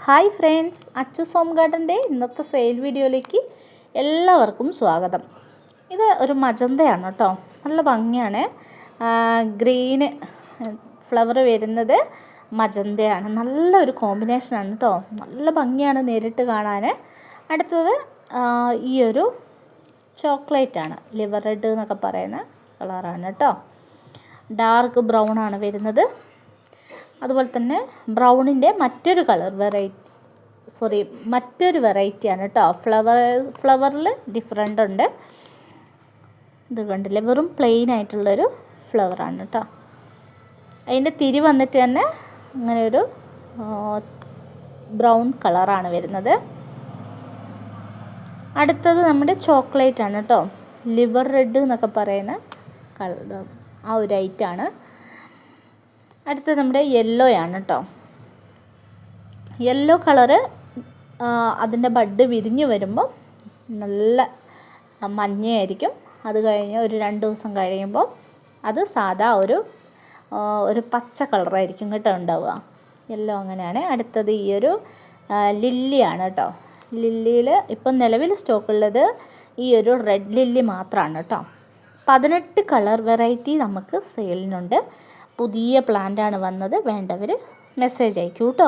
Hi friends, Achus home ഗാർഡൻ്റെ ഇന്നത്തെ sale വീഡിയോയിലേക്ക് എല്ലാവർക്കും സ്വാഗതം. ഇത് ഒരു മജന്തയാണ് കേട്ടോ, നല്ല ഭംഗിയാണ്. ഗ്രീന് ഫ്ലവർ വരുന്നത് മജന്തയാണ്. നല്ലൊരു കോമ്പിനേഷനാണ് കേട്ടോ, നല്ല ഭംഗിയാണ് നേരിട്ട് കാണാൻ. അടുത്തത് ഈ ഒരു ചോക്ലേറ്റാണ്, ലിവർ റെഡ് എന്നൊക്കെ പറയുന്ന കളറാണ് കേട്ടോ. ഡാർക്ക് ബ്രൗൺ ആണ് വരുന്നത്. അതുപോലെ തന്നെ ബ്രൗണിൻ്റെ മറ്റൊരു വെറൈറ്റിയാണ് കേട്ടോ. ഫ്ലവറിൽ ഡിഫറെൻ്റ് ഉണ്ട്. ഇത് കണ്ടില്ലേ, വെറും പ്ലെയിൻ ആയിട്ടുള്ളൊരു ഫ്ലവറാണ് കേട്ടോ. അതിൻ്റെ തിരി വന്നിട്ട് തന്നെ ഇങ്ങനെ ഒരു ബ്രൗൺ കളറാണ് വരുന്നത്. അടുത്തത് നമ്മുടെ ചോക്ലേറ്റ് ആണ് കേട്ടോ, ലിവർ റെഡ് എന്നൊക്കെ പറയുന്ന കളർ, ആ ഒരു ഐറ്റാണ്. അടുത്തത് നമ്മുടെ യെല്ലോ ആണ് കേട്ടോ. യെല്ലോ കളറ് അതിൻ്റെ ബഡ് വിരിഞ്ഞു വരുമ്പോൾ നല്ല മഞ്ഞയായിരിക്കും. അത് കഴിഞ്ഞ് ഒരു 2 ദിവസം കഴിയുമ്പോൾ അത് സാധാ ഒരു പച്ച കളറായിരിക്കും കേട്ടോ ഉണ്ടാവുക. യെല്ലോ അങ്ങനെയാണ്. അടുത്തത് ഈ ഒരു ലില്ലിയാണ് കേട്ടോ. ലില്ലിയിൽ ഇപ്പം നിലവിൽ സ്റ്റോക്കുള്ളത് ഈ ഒരു റെഡ് ലില്ലി മാത്രമാണ് കേട്ടോ. 18 കളർ വെറൈറ്റി നമുക്ക് സെയിലിനുണ്ട്. പുതിയ പ്ലാന്റാണ് വന്നത്. വേണ്ടവർ മെസ്സേജ് അയക്കൂ കേട്ടോ.